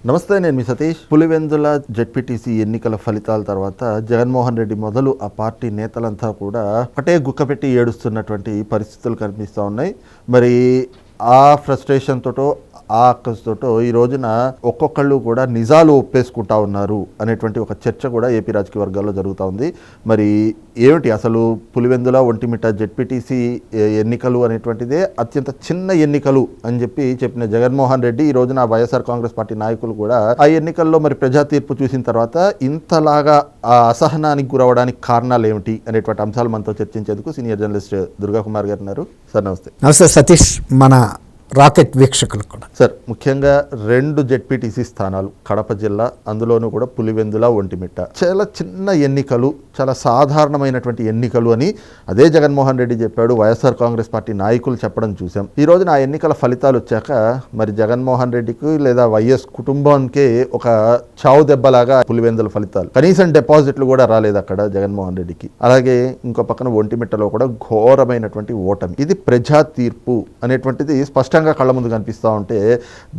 నమస్తే, నేను మీ సతీష్. పులివెందుల జెడ్పీటీసీ ఎన్నికల ఫలితాల తర్వాత జగన్మోహన్ రెడ్డి మొదలు ఆ పార్టీ నేతలంతా కూడా ఒకటే గుక్కపెట్టి ఏడుస్తున్నటువంటి పరిస్థితులు కనిపిస్తూ ఉన్నాయి. మరి ఆ ఫ్రస్ట్రేషన్ తోటో ఆ అక్కస్తోటో ఈ రోజున ఒక్కొక్కళ్ళు కూడా నిజాలు ఒప్పేసుకుంటా ఉన్నారు అనేటువంటి ఒక చర్చ కూడా ఏపీ రాజకీయ వర్గాల్లో జరుగుతూ ఉంది. మరి ఏమిటి అసలు పులివెందుల ఒంటిమిట్ట జెడ్పీటీసీ ఎన్నికలు అనేటువంటిదే అత్యంత చిన్న ఎన్నికలు అని చెప్పిన జగన్మోహన్ రెడ్డి ఈ రోజున వైఎస్ఆర్ కాంగ్రెస్ పార్టీ నాయకులు కూడా ఆ ఎన్నికల్లో మరి ప్రజా తీర్పు చూసిన తర్వాత ఇంతలాగా ఆ అసహనానికి గురవడానికి కారణాలు ఏమిటి అనేటువంటి అంశాలు మనతో చర్చించేందుకు సీనియర్ జర్నలిస్ట్ దుర్గా కుమార్ గారు ఉన్నారు. సార్ నమస్తే. నమస్తే సతీష్, మన రాకెట్ వీక్షకులు కూడా. సార్, ముఖ్యంగా 2 జెడ్పీటీసీ స్థానాలు కడప జిల్లా, అందులోనూ కూడా పులివెందుల ఒంటిమిట్ట చాలా చిన్న ఎన్నికలు, చాలా సాధారణమైనటువంటి ఎన్నికలు అని అదే జగన్మోహన్ రెడ్డి చెప్పాడు, వైఎస్ఆర్ కాంగ్రెస్ పార్టీ నాయకులు చెప్పడం చూసాం. ఈ రోజున ఆ ఎన్నికల ఫలితాలు వచ్చాక మరి జగన్మోహన్ రెడ్డికి లేదా వైఎస్ కుటుంబానికే ఒక చావు దెబ్బలాగా పులివెందుల ఫలితాలు, కనీసం డిపాజిట్లు కూడా రాలేదు అక్కడ జగన్మోహన్ రెడ్డికి. అలాగే ఇంకో పక్కన ఒంటిమిట్టలో కూడా ఘోరమైనటువంటి ఓటమి. ఇది ప్రజా తీర్పు అనేటువంటిది స్పష్టంగా కళ్ళ ముందు కనిపిస్తూ ఉంటే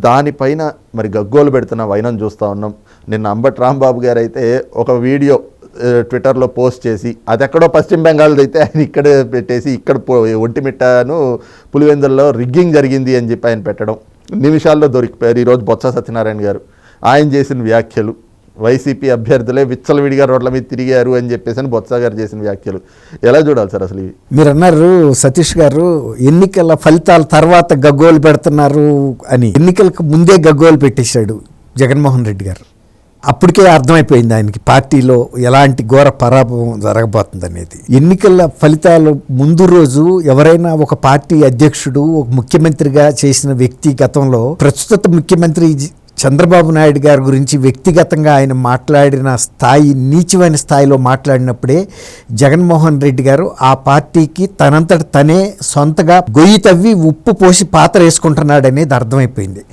దానిపైన మరి గగ్గోలు పెడుతున్న వైనం చూస్తూ ఉన్నాం. నిన్న అంబటి రాంబాబు గారు అయితే ఒక వీడియో ట్విట్టర్లో పోస్ట్ చేసి, అది ఎక్కడో పశ్చిమ బెంగాల్ది అయితే ఆయన ఇక్కడ పెట్టేసి ఇక్కడ ఒంటిమిట్టను పులివెందుల్లో రిగ్గింగ్ జరిగింది అని చెప్పి ఆయన పెట్టడం, నిమిషాల్లో దొరికిపోయారు. ఈరోజు బొత్స సత్యనారాయణ గారు ఆయన చేసిన వ్యాఖ్యలు, వైసీపీ అభ్యర్థులే విచ్చలవిడిగా రోడ్ల మీద తిరిగారు అని చెప్పేసి బొత్స గారు చేసిన వ్యాఖ్యలు ఎలా చూడాలి సార్? అసలు మీరు అన్నారు సతీష్ గారు, ఎన్నికల ఫలితాల తర్వాత గగ్గోలు పెడుతున్నారు అని. ఎన్నికలకు ముందే గగ్గోలు పెట్టేశాడు జగన్మోహన్ రెడ్డి గారు. అప్పటికే అర్థమైపోయింది ఆయనకి పార్టీలో ఎలాంటి ఘోర పరాభవం జరగబోతుంది అనేది. ఎన్నికల ఫలితాలు ముందు రోజు ఎవరైనా ఒక పార్టీ అధ్యక్షుడు, ఒక ముఖ్యమంత్రిగా చేసిన వ్యక్తి గతంలో ప్రస్తుత ముఖ్యమంత్రి చంద్రబాబు నాయుడు గారి గురించి వ్యక్తిగతంగా ఆయన మాట్లాడిన స్థాయి నీచమైన స్థాయిలో మాట్లాడినప్పుడే జగన్మోహన్ రెడ్డి గారు ఆ పార్టీకి తనంతట తనే సొంతగా గొయ్యి తవ్వి ఉప్పు పోసి పాత్ర వేసుకుంటున్నాడు అనేది అర్థమైపోయింది.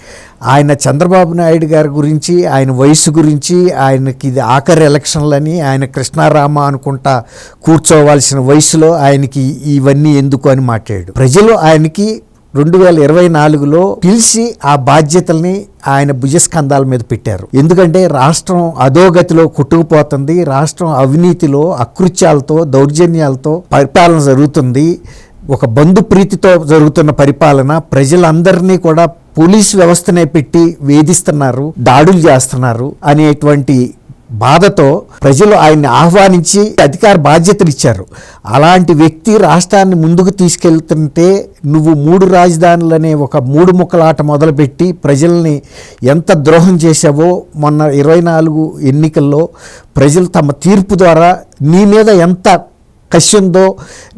ఆయన చంద్రబాబు నాయుడు గారి గురించి, ఆయన వయసు గురించి, ఆయనకి ఇది ఆఖరి ఎలక్షన్లని, ఆయన కృష్ణారామ అనుకుంటా కూర్చోవాల్సిన వయసులో ఆయనకి ఇవన్నీ ఎందుకు అని మాట్లాడాడు. ప్రజలు ఆయనకి 2024లో పిలిచి ఆ బాధ్యతల్ని ఆయన భుజస్కంధాల మీద పెట్టారు. ఎందుకంటే రాష్ట్రం అధోగతిలో కొట్టుకుపోతుంది, రాష్ట్రం అవినీతిలో, అకృత్యాలతో, దౌర్జన్యాలతో పరిపాలన జరుగుతుంది, ఒక బంధు ప్రీతితో జరుగుతున్న పరిపాలన, ప్రజలందరినీ కూడా పోలీసు వ్యవస్థనే పెట్టి వేధిస్తున్నారు, దాడులు చేస్తున్నారు అనేటువంటి బాధతో ప్రజలు ఆయన్ని ఆహ్వానించి అధికార బాధ్యతలు ఇచ్చారు. అలాంటి వ్యక్తి రాష్ట్రాన్ని ముందుకు తీసుకెళ్తుంటే నువ్వు 3 రాజధానులనే ఒక 3 ముక్కలాట మొదలుపెట్టి ప్రజల్ని ఎంత ద్రోహం చేశావో మొన్న 24 ఎన్నికల్లో ప్రజలు తమ తీర్పు ద్వారా నీ మీద ఎంత కసి ఉందో,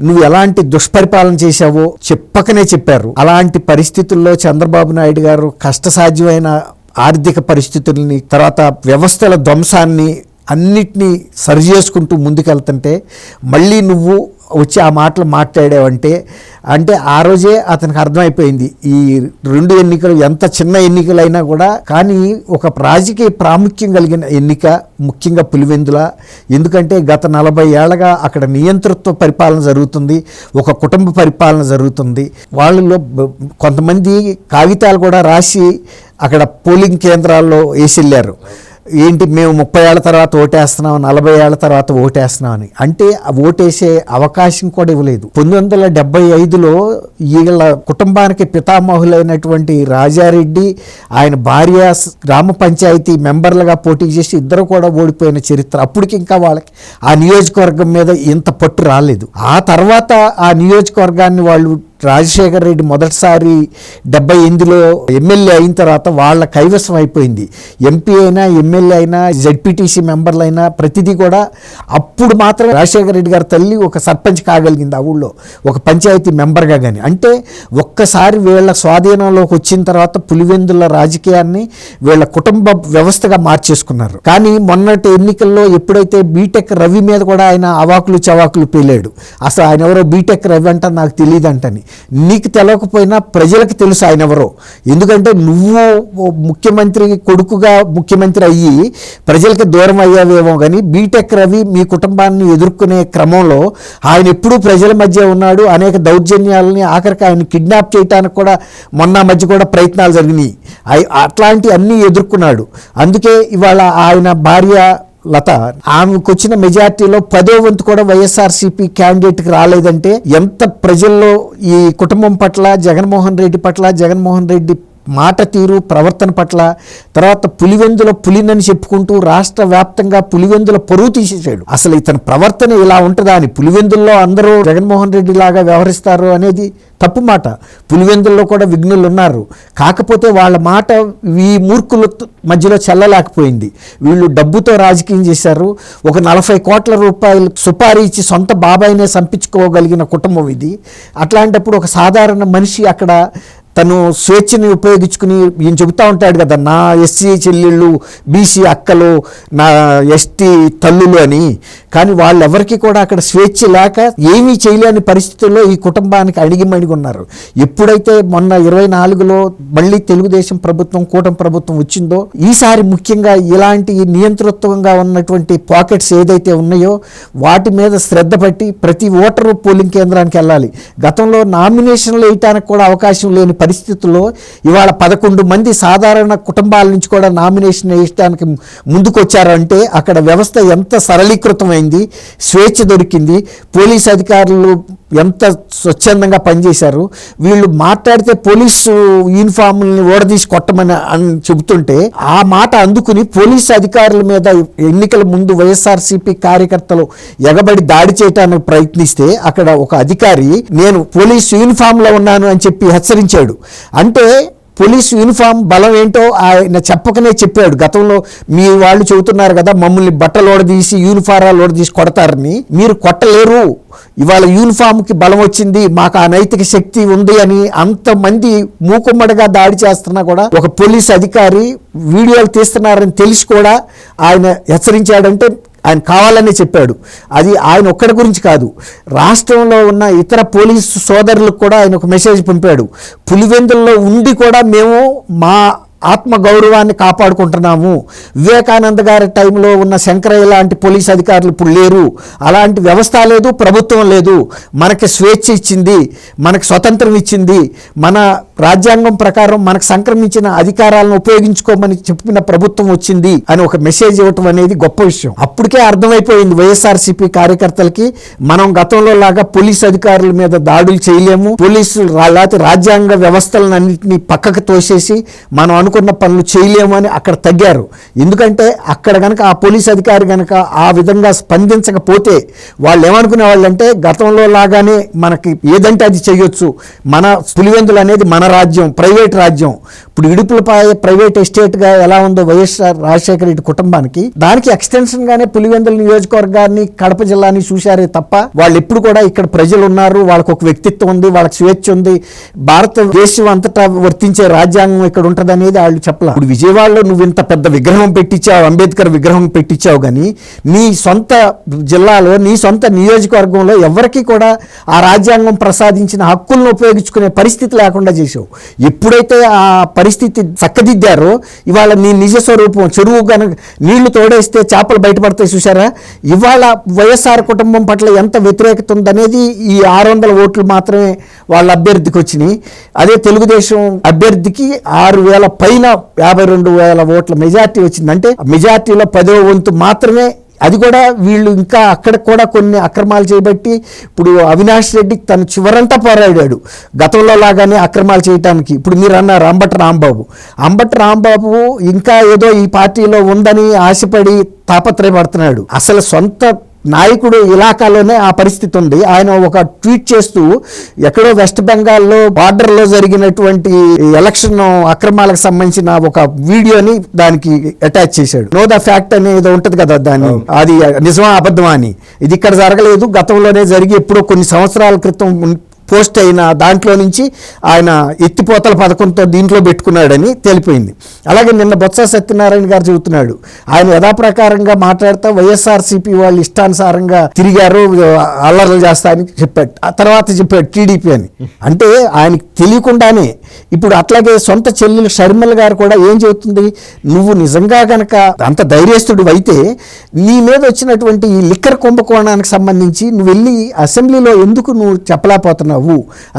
నువ్వు ఎలాంటి దుష్పరిపాలన చేశావో చెప్పకనే చెప్పారు. అలాంటి పరిస్థితుల్లో చంద్రబాబు నాయుడు గారు కష్టసాధ్యమైన ఆర్థిక పరిస్థితుల్ని, తర్వాత వ్యవస్థల ధ్వంసాన్ని అన్నిటినీ సరి చేసుకుంటూ ముందుకెళ్తుంటే మళ్ళీ నువ్వు వచ్చి ఆ మాటలు మాట్లాడావంటే అంటే ఆ రోజే అతనికి అర్థమైపోయింది ఈ 2 ఎన్నికలు ఎంత చిన్న ఎన్నికలైనా కూడా కానీ ఒక రాజకీయ ప్రాముఖ్యం కలిగిన ఎన్నిక, ముఖ్యంగా పులివెందుల. ఎందుకంటే గత 40 ఏళ్ళగా అక్కడ నియంతృత్వ పరిపాలన జరుగుతుంది, ఒక కుటుంబ పరిపాలన జరుగుతుంది. వాళ్ళలో కొంతమంది కాగితాలు కూడా రాసి అక్కడ పోలింగ్ కేంద్రాల్లో వేసిళ్ళారు. ఏంటి మేము 30 ఏళ్ల తర్వాత ఓటేస్తున్నాం, 40 ఏళ్ల తర్వాత ఓటేస్తున్నాం అని. అంటే ఓటేసే అవకాశం కూడా ఇవ్వలేదు. 1975లో వీళ్ళ కుటుంబానికి పితామహులైనటువంటి రాజారెడ్డి, ఆయన భార్య గ్రామ పంచాయతీ మెంబర్లుగా పోటీ చేసి ఇద్దరు కూడా ఓడిపోయిన చరిత్ర. అప్పటికి ఇంకా వాళ్ళకి ఆ నియోజకవర్గం మీద ఇంత పట్టు రాలేదు. ఆ తర్వాత ఆ నియోజకవర్గాన్ని వాళ్ళు రాజశేఖర్ రెడ్డి మొదటిసారి 78లో ఎమ్మెల్యే అయిన తర్వాత వాళ్ళ కైవసం అయిపోయింది. ఎంపీ అయినా, ఎమ్మెల్యే అయినా, జెడ్పీటీసీ మెంబర్లు అయినా ప్రతిదీ కూడా అప్పుడు మాత్రమే రాజశేఖర రెడ్డి గారి తల్లి ఒక సర్పంచ్ కాగలిగింది ఆ ఊళ్ళో, ఒక పంచాయతీ మెంబర్గా. కానీ అంటే ఒక్కసారి వీళ్ళ స్వాధీనంలోకి వచ్చిన తర్వాత పులివెందుల రాజకీయాన్ని వీళ్ళ కుటుంబ వ్యవస్థగా మార్చేసుకున్నారు. కానీ మొన్నటి ఎన్నికల్లో ఎప్పుడైతే బీటెక్ రవి మీద కూడా ఆయన అవాకులు చవాకులు పేలాడు. అసలు ఆయన ఎవరో బీటెక్ రవి అంట నాకు తెలియదు అంటని. నీకు తెలియకపోయినా ప్రజలకు తెలుసు ఆయన ఎవరో. ఎందుకంటే నువ్వు ముఖ్యమంత్రి కొడుకుగా ముఖ్యమంత్రి అయ్యి ప్రజలకు దూరం అయ్యావేమో కానీ బీటెక్ రవి మీ కుటుంబాన్ని ఎదుర్కొనే క్రమంలో ఆయన ఎప్పుడూ ప్రజల మధ్య ఉన్నాడు. అనేక దౌర్జన్యాలని, ఆఖరికి ఆయన కిడ్నాప్ చేయడానికి కూడా మొన్న మధ్య కూడా ప్రయత్నాలు జరిగినాయి. అట్లాంటి అన్నీ ఎదుర్కొన్నాడు. అందుకే ఇవాళ ఆయన భార్య లత, ఆమెకు వచ్చిన మెజార్టీలో 10వ వంతు కూడా వైఎస్ఆర్సీపీ క్యాండిడేట్కి రాలేదంటే ఎంత ప్రజల్లో ఈ కుటుంబం పట్ల, జగన్మోహన్ రెడ్డి పట్ల, జగన్మోహన్ రెడ్డి మాట తీరు ప్రవర్తన పట్ల, తర్వాత పులివెందుల పులినని చెప్పుకుంటూ రాష్ట్ర వ్యాప్తంగా పులివెందుల పరువు తీసేసాడు. అసలు ఇతని ప్రవర్తన ఇలా ఉంటుందా అని, పులివెందుల్లో అందరూ జగన్మోహన్ రెడ్డి లాగా వ్యవహరిస్తారు అనేది తప్పు మాట. పులివెందుల్లో కూడా విఘ్నులు ఉన్నారు. కాకపోతే వాళ్ళ మాట ఈ మూర్ఖుల మధ్యలో చెల్లలేకపోయింది. వీళ్ళు డబ్బుతో రాజకీయం చేశారు. ఒక 40 కోట్ల రూపాయలు సుపారీ ఇచ్చి సొంత బాబాయినే సంపించుకోగలిగిన కుటుంబం ఇది. అట్లాంటప్పుడు ఒక సాధారణ మనిషి అక్కడ తను స్వేచ్ఛని ఉపయోగించుకుని ఈయన చెబుతూ ఉంటాడు కదా, నా ఎస్సీ చెల్లెళ్ళు, బీసీ అక్కలు, నా ఎస్టీ తల్లులు అని. కానీ వాళ్ళెవరికి కూడా అక్కడ స్వేచ్ఛ లేక ఏమీ చేయలేని పరిస్థితుల్లో ఈ కుటుంబానికి అణిగిమణిగి ఉన్నారు. ఎప్పుడైతే మొన్న 24లో మళ్ళీ తెలుగుదేశం ప్రభుత్వం, కూటమి ప్రభుత్వం వచ్చిందో, ఈసారి ముఖ్యంగా ఇలాంటి నియంతృత్వంగా ఉన్నటువంటి పాకెట్స్ ఏదైతే ఉన్నాయో వాటి మీద శ్రద్ధ పట్టి ప్రతి ఓటరు పోలింగ్ కేంద్రానికి వెళ్ళాలి. గతంలో నామినేషన్లు వేయటానికి కూడా అవకాశం లేని పరిస్థితుల్లో ఇవాళ 11 మంది సాధారణ కుటుంబాల నుంచి కూడా నామినేషన్ వేయడానికి ముందుకు వచ్చారంటే అక్కడ వ్యవస్థ ఎంత సరళీకృతమైంది, స్వేచ్ఛ దొరికింది. పోలీస్ అధికారులు ఎంత స్వచ్ఛందంగా పనిచేశారు. వీళ్ళు మాట్లాడితే పోలీసు యూనిఫామ్ని ఓడదీసి కొట్టమని అని చెబుతుంటే ఆ మాట అందుకుని పోలీసు అధికారుల మీద ఎన్నికల ముందు వైఎస్ఆర్సీపీ కార్యకర్తలు ఎగబడి దాడి చేయడానికి ప్రయత్నిస్తే అక్కడ ఒక అధికారి నేను పోలీసు యూనిఫామ్లో ఉన్నాను అని చెప్పి హెచ్చరించాడు. అంటే పోలీసు యూనిఫామ్ బలం ఏంటో ఆయన చెప్పకనే చెప్పాడు. గతంలో మీ వాళ్ళు చెబుతున్నారు కదా, మమ్మల్ని బట్టలు ఓడదీసి యూనిఫారాలు ఓడదీసి కొడతారని. మీరు కొట్టలేరు, ఇవాళ యూనిఫామ్కి బలం వచ్చింది, మాకు ఆ నైతిక శక్తి ఉంది అని అంతమంది మూకుమ్మడిగా దాడి చేస్తున్నా కూడా ఒక పోలీస్ అధికారి వీడియోలు తీస్తున్నారని తెలిసి కూడా ఆయన హెచ్చరించాడంటే ఆయన కావాలనే చెప్పాడు. అది ఆయన ఒక్కడి గురించి కాదు, రాష్ట్రంలో ఉన్న ఇతర పోలీసు సోదరులకు కూడా ఆయన ఒక మెసేజ్ పంపాడు. పులివెందుల్లో ఉండి కూడా మేము మా ఆత్మ గౌరవాన్ని కాపాడుకుంటున్నాము. వివేకానంద గారి టైంలో ఉన్న శంకరయ్య లాంటి పోలీస్ అధికారులు ఇప్పుడు లేరు. అలాంటి వ్యవస్థ లేదు, ప్రభుత్వం లేదు. మనకి స్వేచ్ఛ ఇచ్చింది, మనకు స్వతంత్రం ఇచ్చింది, మన రాజ్యాంగం ప్రకారం మనకు సంక్రమించిన అధికారాలను ఉపయోగించుకోమని చెప్పిన ప్రభుత్వం వచ్చింది అని ఒక మెసేజ్ ఇవ్వటం అనేది గొప్ప విషయం. అప్పటికే అర్థమైపోయింది వైఎస్ఆర్సీపీ కార్యకర్తలకి, మనం గతంలో లాగా పోలీస్ అధికారుల మీద దాడులు చేయలేము, పోలీసులు లేకపోతే రాజ్యాంగ వ్యవస్థలను అన్నింటినీ పక్కకు తోసేసి మనం అనుకున్న పనులు చేయలేము అని అక్కడ తగ్గారు. ఎందుకంటే అక్కడ కనుక ఆ పోలీస్ అధికారి కనుక ఆ విధంగా స్పందించకపోతే వాళ్ళు ఏమనుకునే వాళ్ళు అంటే గతంలో లాగానే మనకి ఏదంటే అది చేయొచ్చు, మన పులివెందులు అనేది మన రాజ్యం, ప్రైవేట్ రాజ్యం. ఇప్పుడు ఇడుపులపాయ ప్రైవేట్ ఎస్టేట్గా ఎలా ఉందో వైఎస్ఆర్ రాజశేఖర రెడ్డి కుటుంబానికి, దానికి ఎక్స్టెన్షన్గానే పులివెందుల నియోజకవర్గాన్ని, కడప జిల్లాని చూశారే తప్ప వాళ్ళు ఎప్పుడు కూడా ఇక్కడ ప్రజలు ఉన్నారు, వాళ్ళకు ఒక వ్యక్తిత్వం ఉంది, వాళ్ళకి స్వేచ్ఛ ఉంది, భారతదేశం అంతటా వర్తించే రాజ్యాంగం ఇక్కడ ఉంటుంది అనేది వాళ్ళు చెప్పాలి. ఇప్పుడు విజయవాడలో నువ్వు ఇంత పెద్ద విగ్రహం పెట్టించావు, అంబేద్కర్ విగ్రహం పెట్టించావు, కానీ నీ సొంత జిల్లాలో, నీ సొంత నియోజకవర్గంలో ఎవరికి కూడా ఆ రాజ్యాంగం ప్రసాదించిన హక్కులను ఉపయోగించుకునే పరిస్థితి లేకుండా చేసావు. ఎప్పుడైతే ఆ పరిస్థితి చక్కదిద్దారో ఇవాళ నీ నిజ స్వరూపం, చెరువు కనుక నీళ్లు తోడేస్తే చేపలు బయటపడతాయి చూసారా, ఇవాళ వైఎస్ఆర్ కుటుంబం పట్ల ఎంత వ్యతిరేకత ఉందనేది ఈ 600 ఓట్లు మాత్రమే వాళ్ళ అభ్యర్థికి వచ్చినాయి. అదే తెలుగుదేశం అభ్యర్థికి 6,000 పైన 52,000 ఓట్ల మెజార్టీ వచ్చింది. అంటే మెజార్టీలో 10వ వంతు మాత్రమే. అది కూడా వీళ్ళు ఇంకా అక్కడ కూడా కొన్ని అక్రమాలు చేయబట్టి ఇప్పుడు అవినాష్ రెడ్డి తను చివరంతా పోరాడాడు గతంలో లాగానే అక్రమాలు చేయటానికి. ఇప్పుడు మీరు అన్నారు అంబటి రాంబాబు ఇంకా ఏదో ఈ పార్టీలో ఉందని ఆశపడి తాపత్రయపడుతున్నాడు. అసలు సొంత నాయకుడు ఇలాకాలోనే ఆ పరిస్థితి ఉంది. ఆయన ఒక ట్వీట్ చేస్తూ ఎక్కడో వెస్ట్ బెంగాల్లో బార్డర్లో జరిగినటువంటి ఎలక్షన్ అక్రమాలకు సంబంధించిన ఒక వీడియోని దానికి అటాచ్ చేశాడు. నో ద ఫ్యాక్ట్ అనేది ఉంటుంది కదా, దాన్ని అది నిజమా అబద్ధమా అని. ఇది ఇక్కడ జరగలేదు, గతంలోనే జరిగి ఎప్పుడో కొన్ని సంవత్సరాల క్రితం పోస్ట్ అయిన దాంట్లో నుంచి ఆయన ఎత్తిపోతల పథకంతో దీంట్లో పెట్టుకున్నాడని తెలిపోయింది. అలాగే నిన్న బొత్స సత్యనారాయణ గారు చెబుతున్నాడు, ఆయన యథాప్రకారంగా మాట్లాడుతూ వైఎస్ఆర్సీపీ వాళ్ళు ఇష్టానుసారంగా తిరిగారు, అల్లర్లు చేస్తా అని చెప్పాడు. ఆ తర్వాత చెప్పాడు టీడీపీ అని. అంటే ఆయనకి తెలియకుండానే ఇప్పుడు అట్లాగే సొంత చెల్లెలు షర్మిల గారు కూడా ఏం చెబుతుంది, నువ్వు నిజంగా కనుక అంత ధైర్యస్తుడు అయితే నీ మీద వచ్చినటువంటి ఈ లిక్కర్ కుంభకోణానికి సంబంధించి నువ్వు వెళ్ళి అసెంబ్లీలో ఎందుకు నువ్వు చెప్పలేకపోతున్నావు,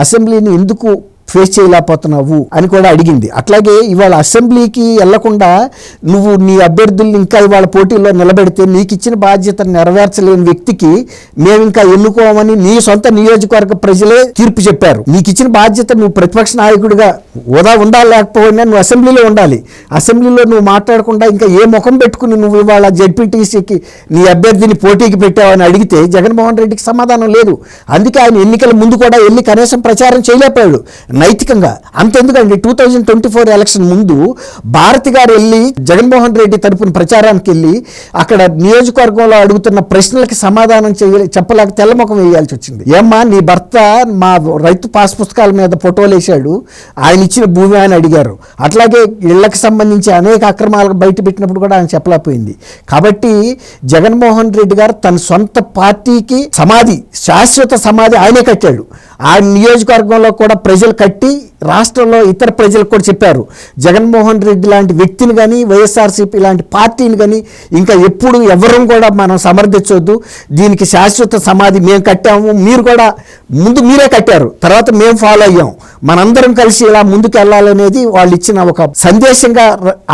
అసెంబ్లీని ఎందుకు ఫేస్ చేయలేకపోతున్నావు అని కూడా అడిగింది. అట్లాగే ఇవాళ అసెంబ్లీకి వెళ్లకుండా నువ్వు నీ అభ్యర్థుల్ని ఇంకా ఇవాళ పోటీలో నిలబెడితే నీకు ఇచ్చిన బాధ్యతను నెరవేర్చలేని వ్యక్తికి మేము ఇంకా ఎన్నుకోమని నీ సొంత నియోజకవర్గ ప్రజలే తీర్పు చెప్పారు. నీకు ఇచ్చిన బాధ్యత నువ్వు ప్రతిపక్ష నాయకుడిగా హోదా ఉండాలి, లేకపోయినా నువ్వు అసెంబ్లీలో ఉండాలి. అసెంబ్లీలో నువ్వు మాట్లాడకుండా ఇంకా ఏ ముఖం పెట్టుకుని నువ్వు ఇవాళ జెడ్పీటీసీకి నీ అభ్యర్థిని పోటీకి పెట్టావని అడిగితే జగన్మోహన్ రెడ్డికి సమాధానం లేదు. అందుకే ఆయన ఎన్నికల ముందు కూడా వెళ్ళి కనీసం ప్రచారం చేయలేకపోయాడు నైతికంగా. అంతెందుకండి 2024 ఎలక్షన్ ముందు భారతి గారు వెళ్ళి జగన్మోహన్ రెడ్డి తరపున ప్రచారానికి వెళ్ళి అక్కడ నియోజకవర్గంలో అడుగుతున్న ప్రశ్నలకి సమాధానం చెప్పలేక తెల్లముఖం వేయాల్సి వచ్చింది. ఏమ్మా నీ భర్త మా రైతు పాస్ పుస్తకాల మీద ఫోటోలు వేశాడు, ఆయన ఇచ్చిన భూమి అని అడిగారు. అట్లాగే ఇళ్లకు సంబంధించి అనేక అక్రమాలకు బయట పెట్టినప్పుడు కూడా ఆయన చెప్పలేకపోయింది. కాబట్టి జగన్మోహన్ రెడ్డి గారు తన సొంత పార్టీకి సమాధి, శాశ్వత సమాధి ఆయనే కట్టాడు. ఆ నియోజకవర్గంలో కూడా ప్రజలు కట్టి రాష్ట్రంలో ఇతర ప్రజలకు కూడా చెప్పారు, జగన్మోహన్ రెడ్డి లాంటి వ్యక్తిని కానీ వైఎస్ఆర్సీపీ లాంటి పార్టీని కానీ ఇంకా ఎప్పుడు ఎవరూ కూడా మనం సమర్థించవద్దు, దీనికి శాశ్వత సమాధి మేము కట్టాము, మీరు కూడా ముందు మీరే కట్టారు, తర్వాత మేము ఫాలో అయ్యాం, మనందరం కలిసి ఇలా ముందుకు వెళ్ళాలనేది వాళ్ళు ఇచ్చిన ఒక సందేశంగా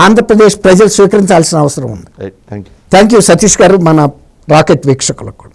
ఆంధ్రప్రదేశ్ ప్రజలు స్వీకరించాల్సిన అవసరం ఉంది. Thank you. Thank you Satish గారు, మన రాకెట్ వీక్షకులకు కూడా.